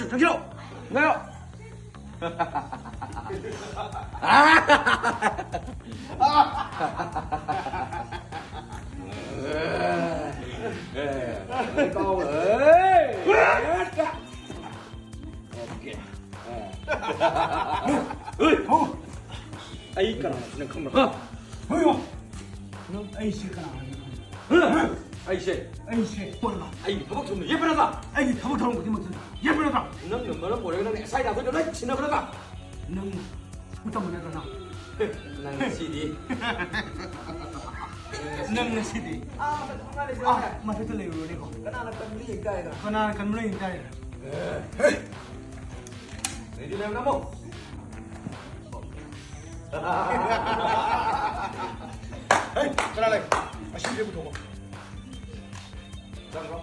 정신 정신어 나요 con ơi ấy cả nó không được 어이구. 너 에이씨가 에이씨 뭐야? ấy không chụp 예쁘다 에이 가만 가는 거지 무슨 예쁘다. nâng mà nó ngồi đây nó sai nào tôi đấy xin nó đó 능 부터 못 해가나. nâng gì đi 능 시디. à mình không ai đi 아, chơi 맞아 들려요 이거. cái nào là cần cái gì cây rồi 그나 간물이 있다. để đi làm năm không 에이, 그러래. 아, 신제부터 먹어. 잠깐